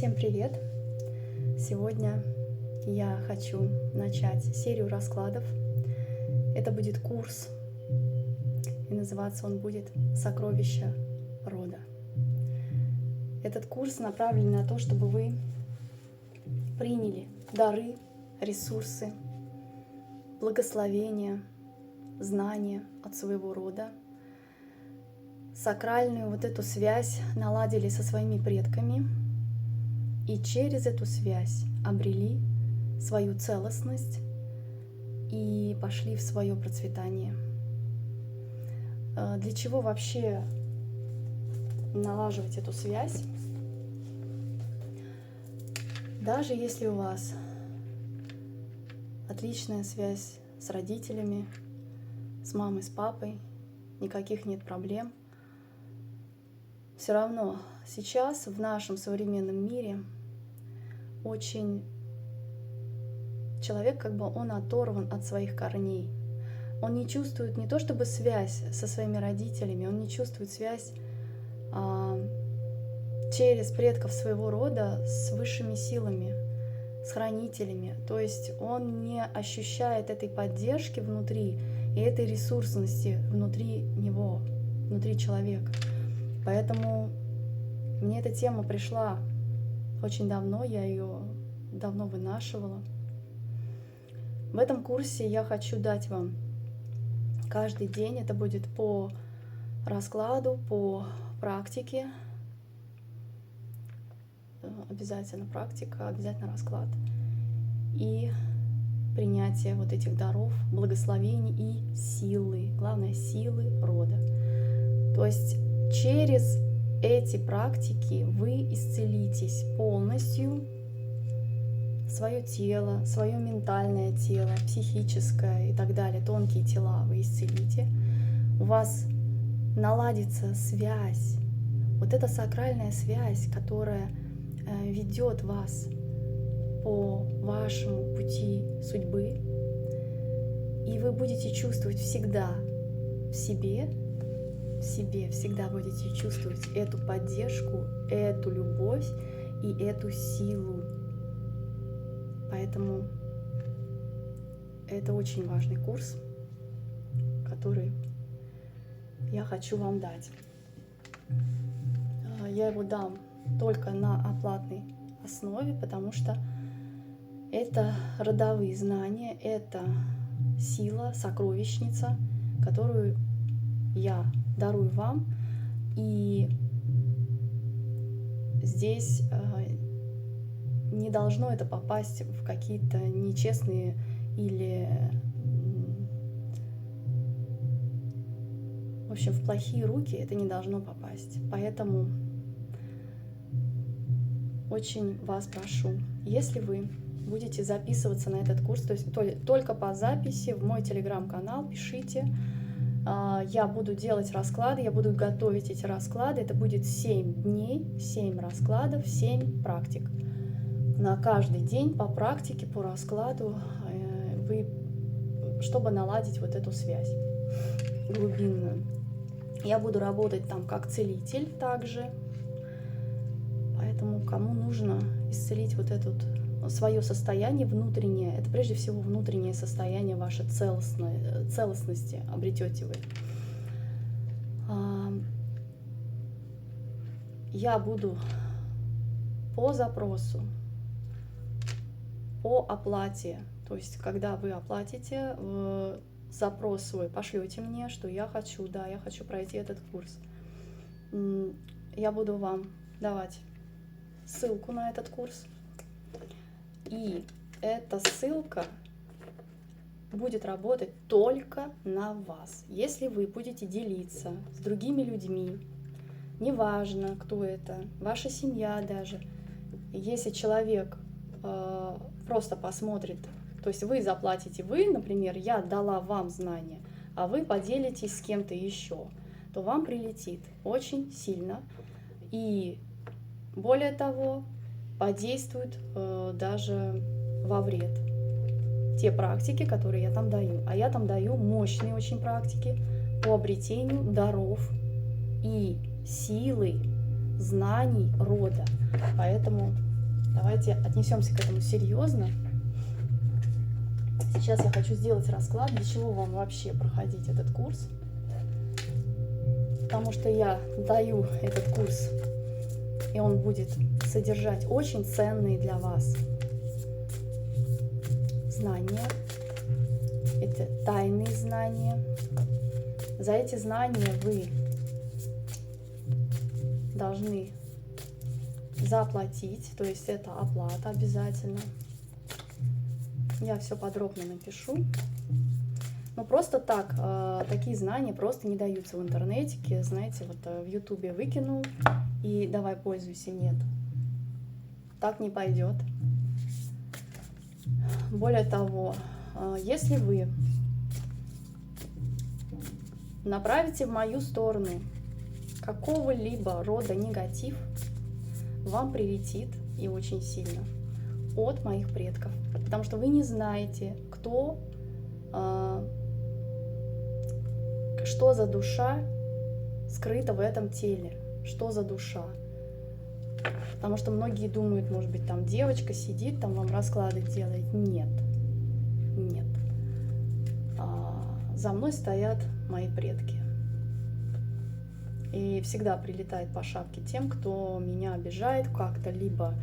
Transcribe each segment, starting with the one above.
Всем привет! Сегодня я хочу начать серию раскладов. Это будет курс, и называться он будет «Сокровища рода». Этот курс направлен на то, чтобы вы приняли дары, ресурсы, благословения, знания от своего рода, сакральную вот эту связь наладили со своими предками и через эту связь обрели свою целостность и пошли в свое процветание. Для чего вообще налаживать эту связь? Даже если у вас отличная связь с родителями, с мамой, с папой, никаких нет проблем, все равно сейчас в нашем современном мире очень человек он оторван от своих корней. Он не чувствует не то чтобы связь со своими родителями, он не чувствует связь через предков своего рода с высшими силами, с хранителями. То есть он не ощущает этой поддержки внутри и этой ресурсности внутри него, внутри человека. Поэтому мне эта тема пришла очень давно, я ее давно вынашивала. В этом курсе я хочу дать вам каждый день, это будет по раскладу, по практике, обязательно практика, обязательно расклад и принятие вот этих даров, благословений и силы, главное силы рода. То есть через эти практики вы исцелитесь полностью, свое тело, свое ментальное тело, психическое и так далее, тонкие тела вы исцелите. У вас наладится связь, вот эта сакральная связь, которая ведет вас по вашему пути судьбы, и вы будете чувствовать всегда в себе всегда будете чувствовать эту поддержку, эту любовь и эту силу. Поэтому это очень важный курс, который я хочу вам дать. Я его дам только на оплатной основе, потому что это родовые знания, это сила, сокровищница, которую я дарую вам. И здесь не должно это попасть в какие-то нечестные или, в общем, в плохие руки это не должно попасть. Поэтому очень вас прошу, если вы будете записываться на этот курс, то есть только по записи в мой телеграм-канал, пишите. Я буду делать расклады, я буду готовить эти расклады. Это будет 7 дней, 7 раскладов, 7 практик. На каждый день по практике, по раскладу, чтобы наладить вот эту связь глубинную. Я буду работать там как целитель также. Поэтому кому нужно исцелить вот это свое состояние внутреннее, это прежде всего внутреннее состояние вашей целостности обретете вы. Я буду по запросу, по оплате, то есть когда вы оплатите, запрос свой пошлете мне, что я хочу пройти этот курс. Я буду вам давать ссылку на этот курс. И эта ссылка будет работать только на вас. Если вы будете делиться с другими людьми, неважно, кто это, ваша семья даже, если человек просто посмотрит, то есть вы заплатите, например, я дала вам знания, а вы поделитесь с кем-то еще, то вам прилетит очень сильно. И более того, подействуют даже во вред те практики, которые я там даю. А я там даю мощные очень практики по обретению даров и силы знаний рода. Поэтому Давайте отнесемся к этому серьезно. Сейчас я хочу сделать расклад, для чего вам вообще проходить этот курс. Потому что я даю этот курс, и он будет содержать очень ценные для вас знания. Это тайные знания. За эти знания вы должны заплатить, то есть это оплата обязательно. Я все подробно напишу. Но просто так, такие знания просто не даются в интернете. Знаете, вот в Ютубе выкинул и давай пользуйся. Нет, так не пойдет. Более того, если вы направите в мою сторону какого-либо рода негатив, вам прилетит и очень сильно от моих предков. Потому что вы не знаете, кто, что за душа скрыта в этом теле, что за душа. Потому что многие думают, может быть, там девочка сидит, там вам расклады делает. Нет, нет. За мной стоят мои предки. И всегда прилетает по шапке тем, кто меня обижает как-то, либо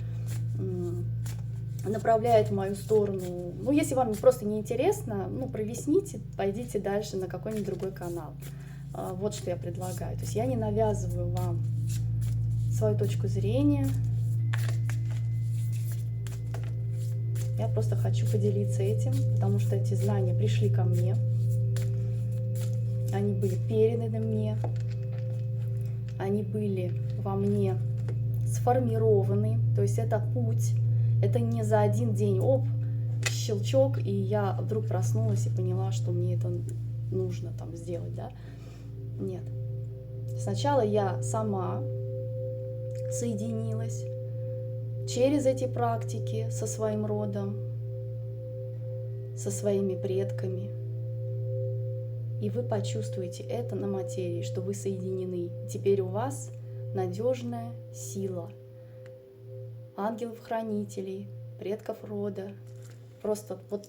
направляет в мою сторону. Ну, если вам просто не интересно, ну, провисните, пойдите дальше на какой-нибудь другой канал. Вот что я предлагаю. То есть я не навязываю вам свою точку зрения. Я просто хочу поделиться этим, потому что эти знания пришли ко мне. Они были переданы мне. Они были во мне сформированы. То есть это путь. Это не за один день, оп, щелчок, и я вдруг проснулась и поняла, что мне это нужно там сделать, да? Нет. Сначала я сама соединилась через эти практики со своим родом, со своими предками. И вы почувствуете это на материи, что вы соединены. Теперь у вас надежная сила ангелов-хранителей, предков рода. Просто вот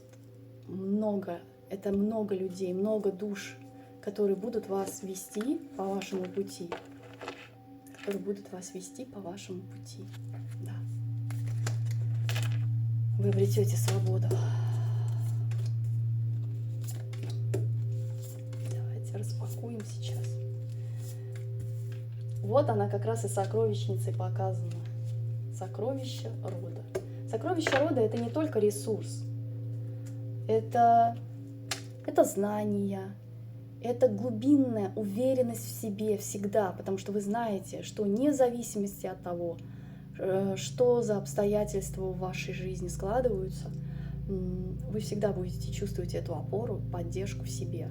много, это много людей, много душ, которые будут вас вести по вашему пути. Которые будут вас вести по вашему пути. Да. Вы обретете свободу. Давайте распакуем сейчас. Вот она как раз и сокровищницей показана. Сокровище рода. Сокровище рода — это не только ресурс. Это знания, это глубинная уверенность в себе всегда, потому что вы знаете, что вне зависимости от того, что за обстоятельства в вашей жизни складываются, вы всегда будете чувствовать эту опору, поддержку в себе.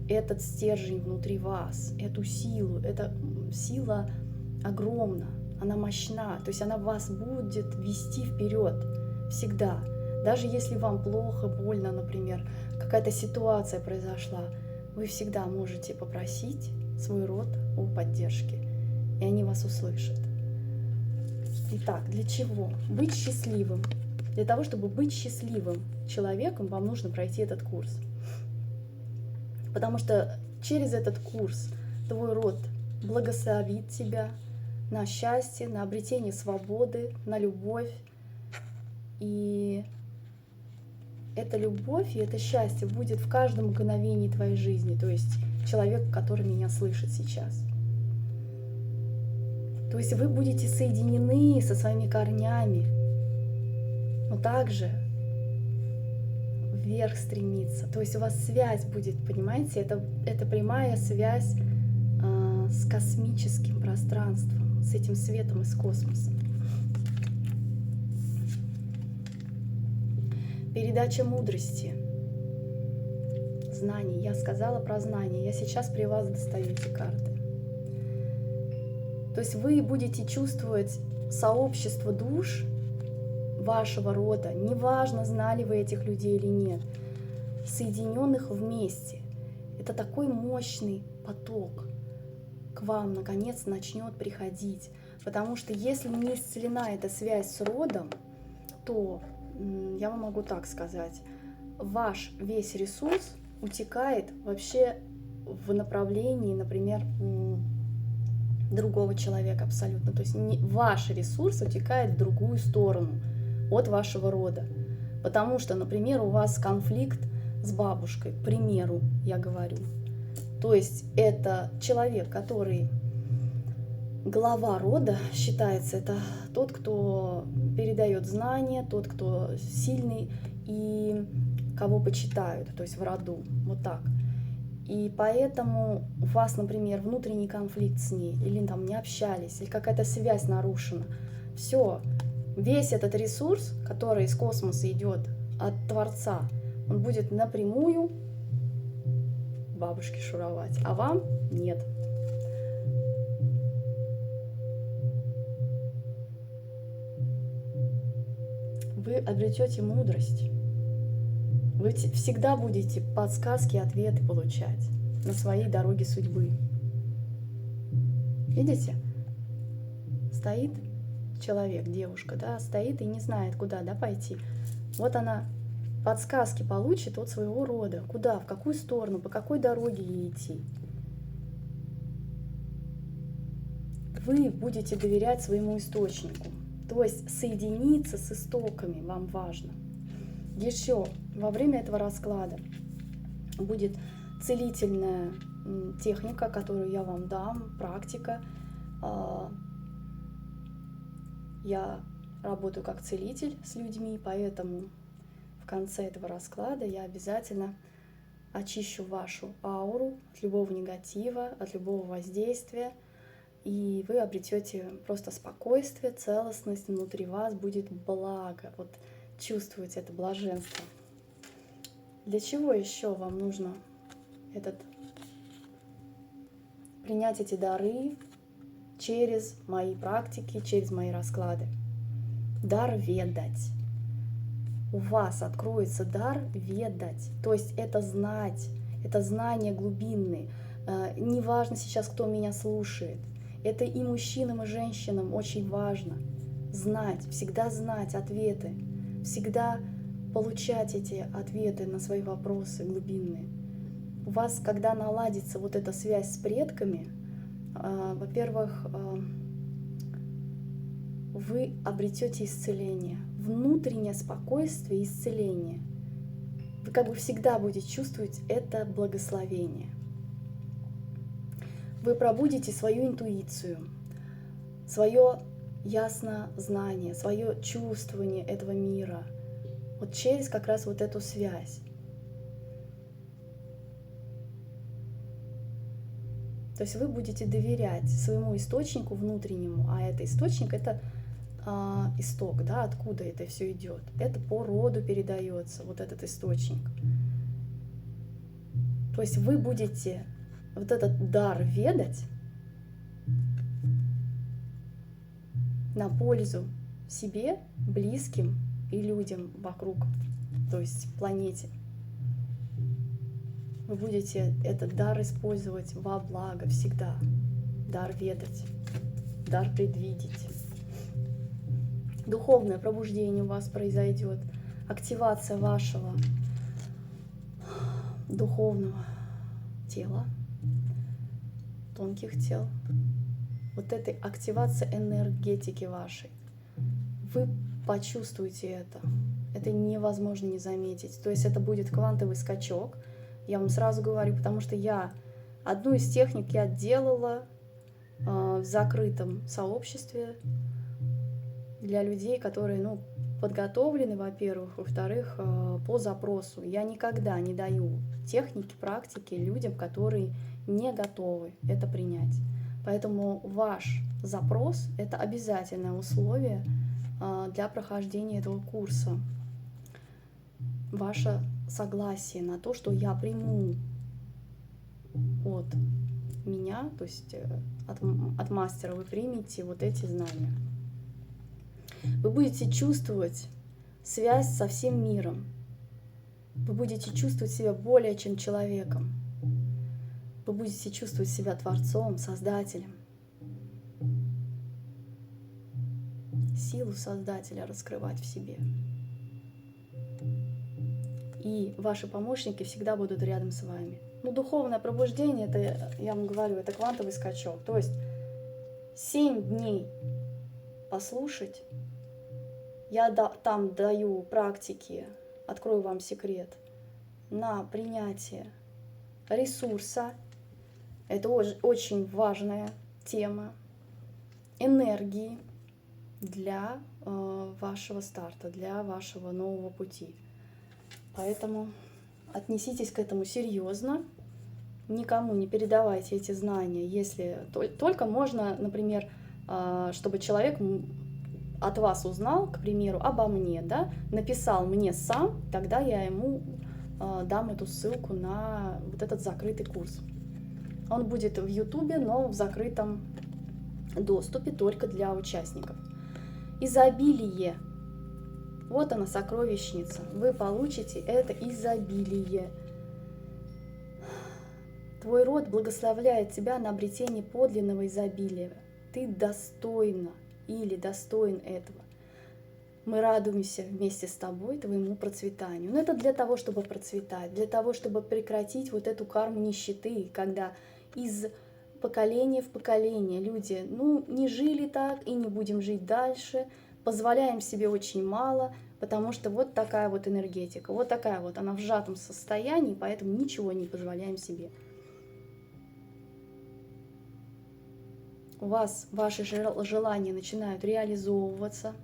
Этот стержень внутри вас, эту силу, эта сила огромна, она мощна, то есть она вас будет вести вперед всегда. Даже если вам плохо, больно, например, какая-то ситуация произошла, вы всегда можете попросить свой род о поддержке, и они вас услышат. Итак, для чего? Быть счастливым. Для того, чтобы быть счастливым человеком, вам нужно пройти этот курс. Потому что через этот курс твой род благословит тебя на счастье, на обретение свободы, на любовь. И эта любовь и это счастье будет в каждом мгновении твоей жизни. То есть человек, который меня слышит сейчас. То есть вы будете соединены со своими корнями, но также вверх стремиться. То есть у вас связь будет, понимаете, это прямая связь с космическим пространством, с этим светом из космоса. Передача мудрости, знаний. Я сказала про знания. Я сейчас при вас достаю эти карты. То есть вы будете чувствовать сообщество душ вашего рода, неважно, знали вы этих людей или нет, соединенных вместе. Это такой мощный поток к вам, наконец, начнет приходить. Потому что если не исцелена эта связь с родом, то я вам могу так сказать, ваш весь ресурс утекает вообще в направлении, например, другого человека абсолютно. То есть ваш ресурс утекает в другую сторону от вашего рода. Потому что, например, у вас конфликт с бабушкой, к примеру, я говорю. То есть это человек, который глава рода, считается, это тот, кто передает знания, тот, кто сильный и кого почитают, то есть в роду, вот так. И поэтому у вас, например, внутренний конфликт с ней, или там не общались, или какая-то связь нарушена. Все, весь этот ресурс, который из космоса идет от Творца, он будет напрямую бабушке шуровать, а вам нет. Вы обретете мудрость. Вы всегда будете подсказки, ответы получать на своей дороге судьбы. Видите? Стоит человек, девушка, да, стоит и не знает, куда, да, пойти. Вот она подсказки получит от своего рода. Куда, в какую сторону, по какой дороге ей идти. Вы будете доверять своему источнику. То есть соединиться с истоками вам важно. Еще во время этого расклада будет целительная техника, которую я вам дам, практика. Я работаю как целитель с людьми, поэтому в конце этого расклада я обязательно очищу вашу ауру от любого негатива, от любого воздействия, и вы обретете просто спокойствие, целостность, внутри вас будет благо. Вот чувствуете это блаженство. Для чего еще вам нужно принять эти дары через мои практики, через мои расклады? Дар ведать. У вас откроется дар ведать, то есть это знать, это знания глубинные. Неважно сейчас, кто меня слушает, это и мужчинам, и женщинам очень важно знать, всегда знать ответы, всегда получать эти ответы на свои вопросы глубинные. У вас, когда наладится вот эта связь с предками, во-первых, вы обретете исцеление, внутреннее спокойствие и исцеление. Вы как бы всегда будете чувствовать это благословение. Вы пробудите свою интуицию, свое яснознание, свое чувствование этого мира, вот через как раз вот эту связь. То есть вы будете доверять своему источнику внутреннему, а это источник, это исток, да, откуда это все идет. Это по роду передается, вот этот источник. То есть вы будете вот этот дар ведать на пользу себе, близким и людям вокруг, то есть планете. Вы будете этот дар использовать во благо всегда. Дар ведать, дар предвидеть. Духовное пробуждение у вас произойдет, активация вашего духовного тела, тонких тел, вот этой активации энергетики вашей. Вы почувствуете это невозможно не заметить. То есть это будет квантовый скачок, я вам сразу говорю, потому что я одну из техник я делала в закрытом сообществе для людей, которые, подготовлены, во-первых, во-вторых, по запросу. Я никогда не даю техники, практики людям, которые не готовы это принять. Поэтому ваш запрос – это обязательное условие для прохождения этого курса. Ваше согласие на то, что я приму от меня, то есть от мастера вы примете вот эти знания. Вы будете чувствовать связь со всем миром. Вы будете чувствовать себя более чем человеком. Вы будете чувствовать себя Творцом, Создателем. силу Создателя раскрывать в себе. И ваши помощники всегда будут рядом с вами. Ну, духовное пробуждение, это, я вам говорю, это квантовый скачок. То есть 7 дней послушать. Я там даю практики, открою вам секрет, на принятие ресурса. Это очень важная тема. Энергии для вашего старта, для вашего нового пути. Поэтому отнеситесь к этому серьезно, никому не передавайте эти знания, если только можно, например, чтобы человек от вас узнал, к примеру, обо мне, да, написал мне сам, тогда я ему дам эту ссылку на вот этот закрытый курс. Он будет в Ютубе, но в закрытом доступе только для участников. Изобилие. Вот она, сокровищница. Вы получите это изобилие. Твой род благословляет тебя на обретение подлинного изобилия. Ты достойна или достоин этого. Мы радуемся вместе с тобой твоему процветанию. Но это для того, чтобы процветать, для того, чтобы прекратить вот эту карму нищеты, когда из поколения в поколение люди, не жили так и не будем жить дальше, позволяем себе очень мало, потому что вот такая вот энергетика, вот такая вот, она в сжатом состоянии, поэтому ничего не позволяем себе. У вас ваши желания начинают реализовываться,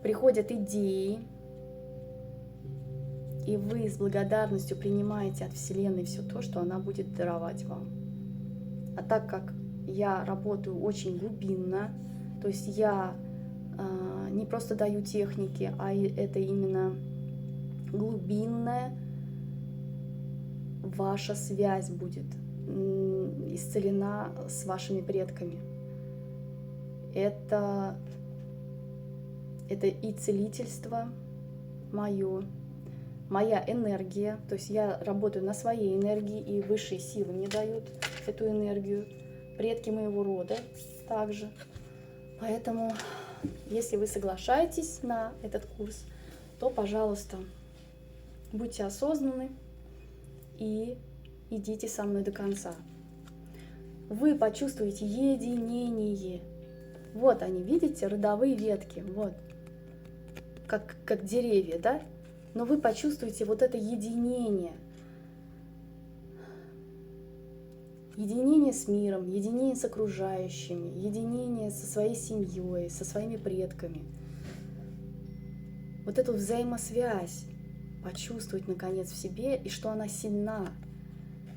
приходят идеи, и вы с благодарностью принимаете от Вселенной все то, что она будет даровать вам. А так как я работаю очень глубинно, то есть я не просто даю техники, а это именно глубинная ваша связь будет исцелена с вашими предками. Это и целительство мое, моя энергия, то есть я работаю на своей энергии, и высшие силы мне дают эту энергию, предки моего рода также. Поэтому, если вы соглашаетесь на этот курс, то, пожалуйста, будьте осознанны и идите со мной до конца. Вы почувствуете единение. Вот они, видите, родовые ветки, вот, как деревья, да? Но вы почувствуете вот это единение. Единение с миром, единение с окружающими, единение со своей семьей, со своими предками. Вот эту взаимосвязь почувствовать, наконец, в себе, и что она сильна,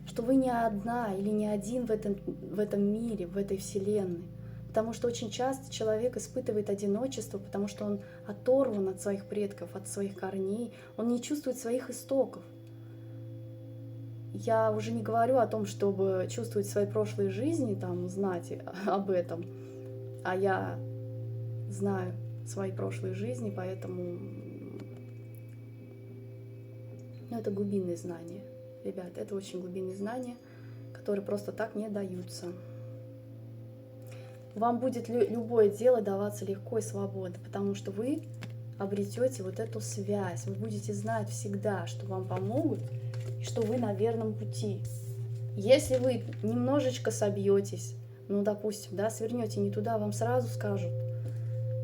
что вы не одна или не один в этом мире, в этой вселенной. Потому что очень часто человек испытывает одиночество, потому что он оторван от своих предков, от своих корней, он не чувствует своих истоков. Я уже не говорю о том, чтобы чувствовать свои прошлые жизни, там, знать об этом, а я знаю свои прошлые жизни, поэтому это глубинные знания. Ребят, это очень глубинные знания, которые просто так не даются. Вам будет любое дело даваться легко и свободно, потому что вы обретете вот эту связь, вы будете знать всегда, что вам помогут, и что вы на верном пути. Если вы немножечко собьетесь, допустим, да, свернете не туда, вам сразу скажут: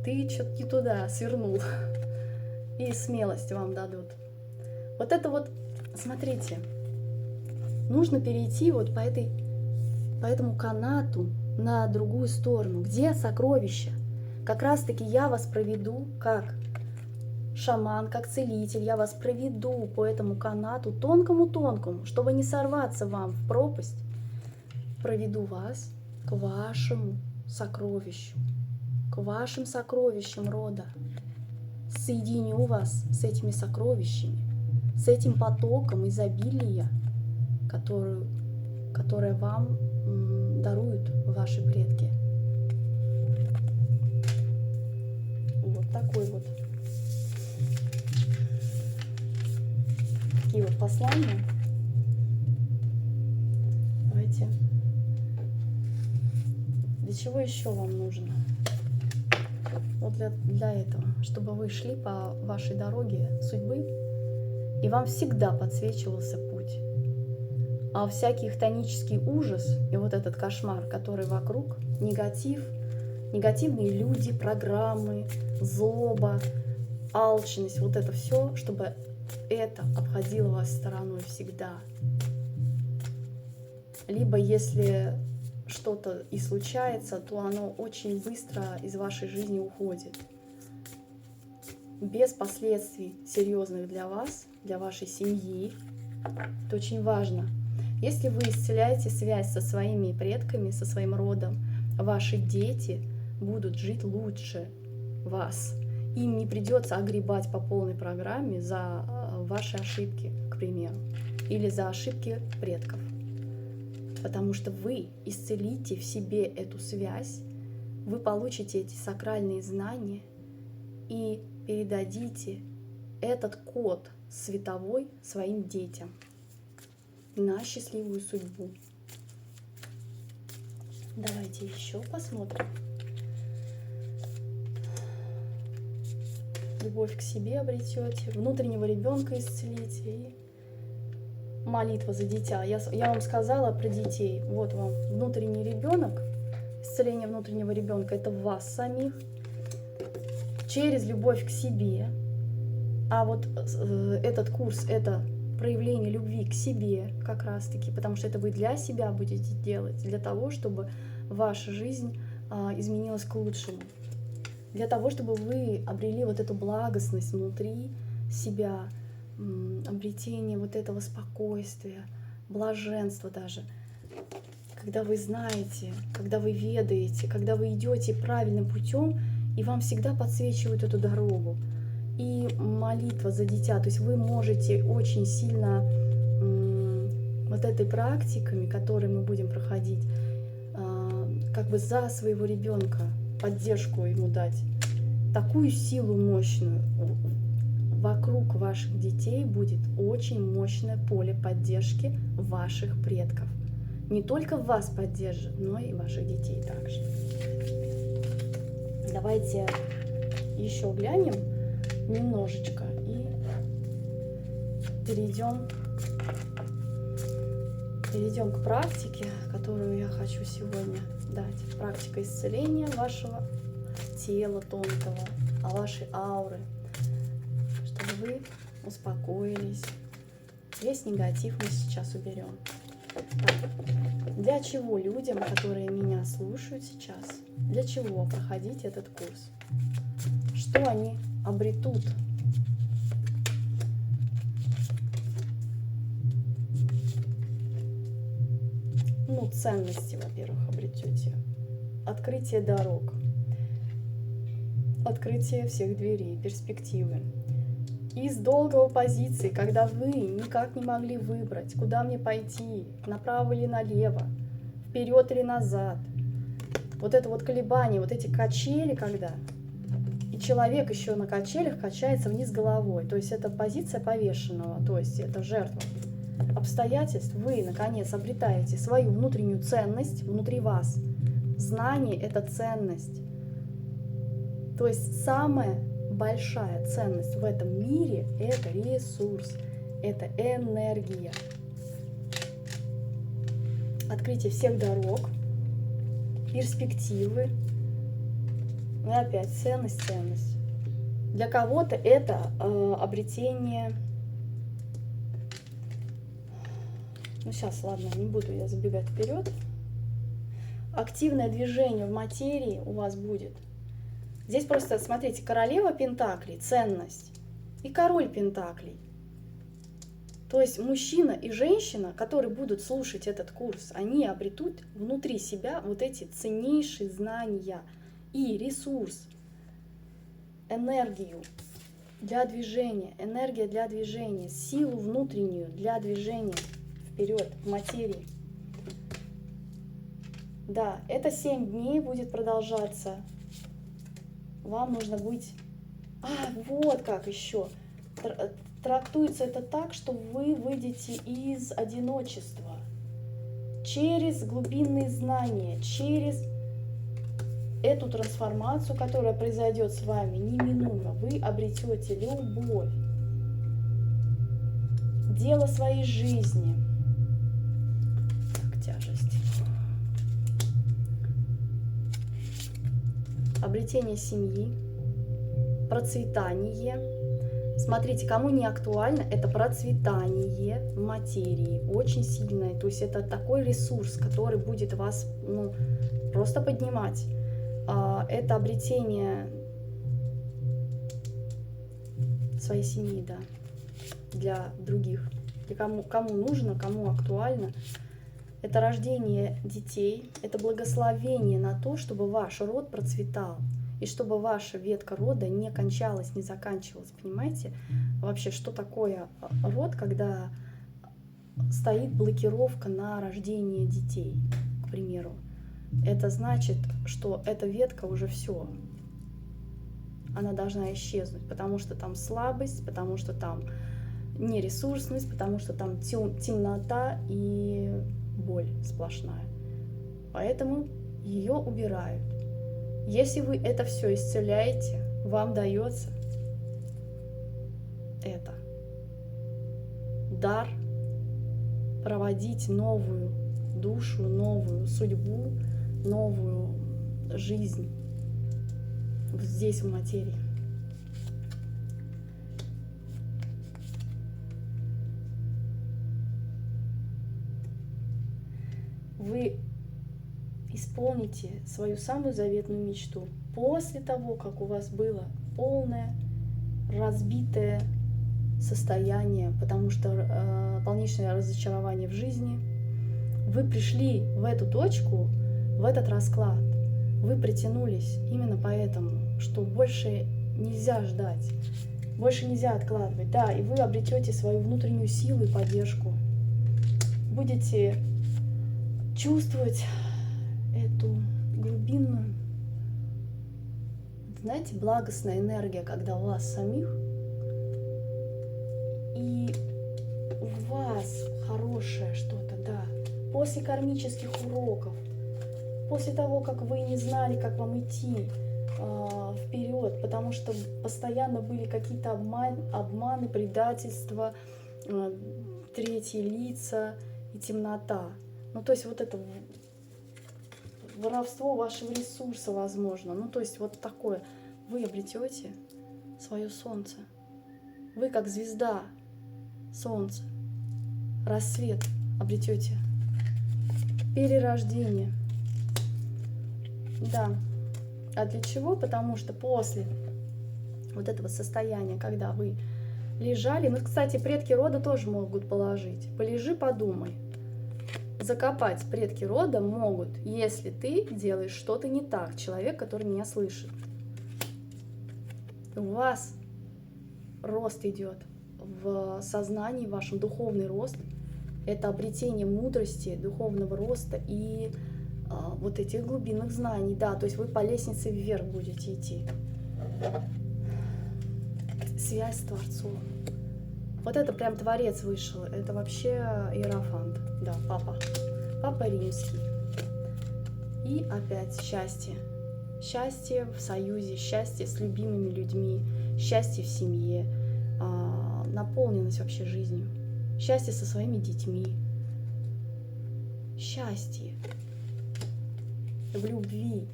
ты что-то не туда свернул, и смелость вам дадут. Вот это вот, смотрите, нужно перейти вот по этому канату на другую сторону. Где сокровища? Как раз-таки я вас проведу как шаман, как целитель, я вас проведу по этому канату тонкому-тонкому, чтобы не сорваться вам в пропасть. Проведу вас к вашему сокровищу, к вашим сокровищам рода. Соединю вас с этими сокровищами, с этим потоком изобилия, которое вам даруют ваши предки. Вот такой вот. Такие вот послания. Давайте. Для чего еще вам нужно? Вот для этого, чтобы вы шли по вашей дороге судьбы, и вам всегда подсвечивался путь. А всякий хтонический ужас и вот этот кошмар, который вокруг, негатив, негативные люди, программы, злоба, алчность, вот это все, чтобы это обходило вас стороной всегда. Либо если что-то и случается, то оно очень быстро из вашей жизни уходит. Без последствий серьезных для вас, для вашей семьи. Это очень важно. Если вы исцеляете связь со своими предками, со своим родом, ваши дети будут жить лучше вас. Им не придется огребать по полной программе за ваши ошибки, к примеру, или за ошибки предков. Потому что вы исцелите в себе эту связь, вы получите эти сакральные знания и передадите этот код световой своим детям на счастливую судьбу. Давайте еще посмотрим. Любовь к себе обретете, внутреннего ребенка исцелите и молитва за дитя. Я вам сказала про детей. Вот вам внутренний ребенок, исцеление внутреннего ребенка, это в вас самих, через любовь к себе. А вот этот курс — это проявление любви к себе как раз-таки, потому что это вы для себя будете делать, для того, чтобы ваша жизнь изменилась к лучшему, для того, чтобы вы обрели вот эту благостность внутри себя, обретение вот этого спокойствия, блаженства даже, когда вы знаете, когда вы ведаете, когда вы идете правильным путем, и вам всегда подсвечивают эту дорогу. И молитва за дитя, то есть вы можете очень сильно вот этой практиками, которые мы будем проходить, как бы за своего ребенка поддержку ему дать, такую силу мощную. Вокруг ваших детей будет очень мощное поле поддержки ваших предков. Не только вас поддержит, но и ваших детей также. Давайте еще глянем немножечко и перейдем к практике, которую я хочу сегодня дать. Практика исцеления вашего тела тонкого, вашей ауры, чтобы вы успокоились. Весь негатив мы сейчас уберем. Для чего людям, которые меня слушают сейчас, для чего проходить этот курс? Что они обретут? Ценности, во-первых, обретете. Открытие дорог. Открытие всех дверей, перспективы. Из долгого позиции, когда вы никак не могли выбрать, куда мне пойти, направо или налево, вперед или назад. Вот это вот колебание, вот эти качели, когда... И человек еще на качелях качается вниз головой. То есть это позиция повешенного, то есть это жертва обстоятельств. Вы, наконец, обретаете свою внутреннюю ценность внутри вас. Знание — это ценность. То есть самая большая ценность в этом мире — это ресурс, это энергия. Открытие всех дорог, перспективы. И опять ценность. Для кого-то это обретение... сейчас, ладно, не буду я забегать вперед. Активное движение в материи у вас будет. Здесь просто, смотрите, королева пентаклей, ценность, и король пентаклей. То есть мужчина и женщина, которые будут слушать этот курс, они обретут внутри себя вот эти ценнейшие знания и ресурс, энергию для движения, энергия для движения, силу внутреннюю для движения вперед в материи. Да, это 7 дней будет продолжаться. Вам нужно быть... вот как еще. Трактуется это так, что вы выйдете из одиночества через глубинные знания, через эту трансформацию, которая произойдет с вами неминуемо, вы обретете любовь, дело своей жизни. Так, тяжесть. Обретение семьи, процветание. Смотрите, кому не актуально, это процветание в материи, очень сильное. То есть это такой ресурс, который будет вас, ну, просто поднимать. Это обретение своей семьи, да, для других, для кому нужно, кому актуально. Это рождение детей, это благословение на то, чтобы ваш род процветал. И чтобы ваша ветка рода не кончалась, не заканчивалась. Понимаете? Вообще, что такое род, когда стоит блокировка на рождение детей, к примеру? Это значит, что эта ветка уже все. Она должна исчезнуть, потому что там слабость, потому что там нересурсность, потому что там темнота и боль сплошная. Поэтому ее убирают. Если вы это все исцеляете, вам дается это дар проводить новую душу, новую судьбу, новую жизнь здесь, в материи. Вы исполните свою самую заветную мечту после того, как у вас было полное, разбитое состояние, потому что полнейшее разочарование в жизни. Вы пришли в эту точку, в этот расклад. Вы притянулись именно поэтому, что больше нельзя ждать, больше нельзя откладывать. Да, и вы обретете свою внутреннюю силу и поддержку. Будете чувствовать эту глубинную, знаете, благостная энергия, когда у вас самих, и у вас хорошее что-то, да, после кармических уроков, после того, как вы не знали, как вам идти вперед, потому что постоянно были какие-то обманы, предательства, третьи лица и темнота. Ну, то есть вот это воровство вашего ресурса, возможно. Ну, то есть вот такое. Вы обретете свое солнце. Вы как звезда, солнце, рассвет обретете. Перерождение. Да. А для чего? Потому что после вот этого состояния, когда вы лежали, ну, кстати, предки рода тоже могут положить. Полежи, подумай. Закопать предки рода могут, если ты делаешь что-то не так, человек, который меня слышит. У вас рост идет в сознании, вашем духовный рост. Это обретение мудрости, духовного роста и вот этих глубинных знаний. Да, то есть вы по лестнице вверх будете идти. Связь с Творцом. Вот это прям Творец вышел. Это вообще Иерофант. Да, папа. Папа Римский. И опять счастье. Счастье в союзе, счастье с любимыми людьми, счастье в семье, наполненность вообще жизнью, счастье со своими детьми, счастье в любви.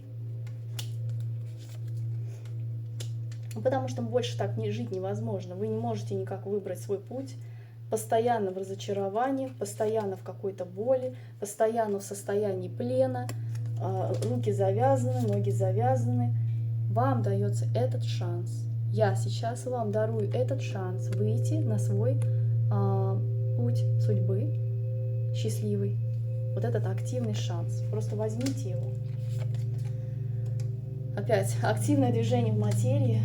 Потому что больше так жить невозможно. Вы не можете никак выбрать свой путь. Постоянно в разочаровании, постоянно в какой-то боли, постоянно в состоянии плена, руки завязаны, ноги завязаны. Вам дается этот шанс. Я сейчас вам дарую этот шанс выйти на свой путь судьбы счастливый. Вот этот активный шанс. Просто возьмите его. Опять активное движение в материи.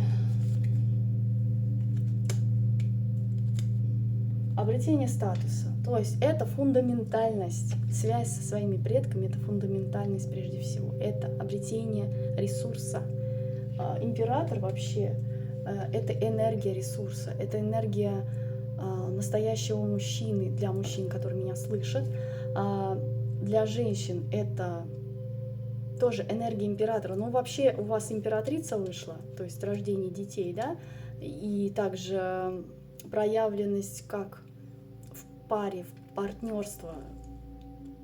Обретение статуса. То есть это фундаментальность. Связь со своими предками — это фундаментальность прежде всего. Это обретение ресурса. Император вообще — это энергия ресурса. Это энергия настоящего мужчины, для мужчин, которые меня слышат. Для женщин это тоже энергия императора. Ну, вообще у вас императрица вышла, то есть рождение детей, да, и также проявленность как в паре, в партнерство.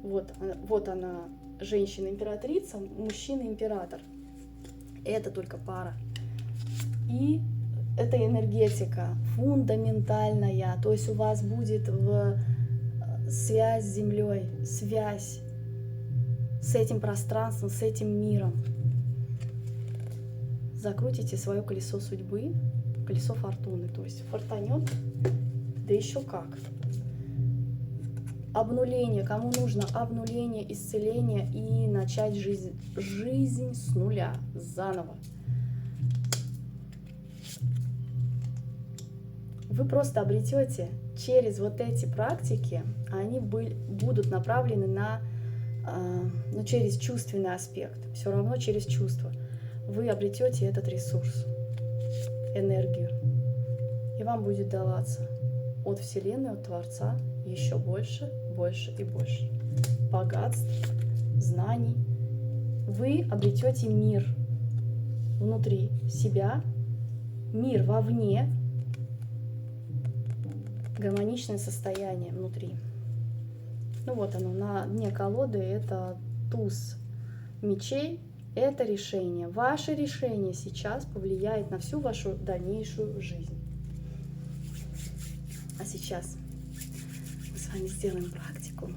Вот она, женщина-императрица, мужчина-император. Это только пара. И это энергетика фундаментальная, то есть у вас будет связь с Землей, связь с этим пространством, с этим миром. Закрутите свое колесо судьбы, колесо фортуны, то есть фортанет, да еще как. Обнуление, кому нужно обнуление, исцеление и начать жизнь с нуля, заново. Вы просто обретете через вот эти практики, они будут направлены на, через чувственный аспект, все равно через чувство. Вы обретете этот ресурс, энергию, и вам будет даваться от Вселенной, от Творца еще больше, больше и больше богатств, знаний. Вы обретете мир внутри себя, мир вовне, гармоничное состояние внутри. Ну вот оно, на дне колоды это туз мечей, это решение. Ваше решение сейчас повлияет на всю вашу дальнейшую жизнь. А сейчас мы с вами сделаем практику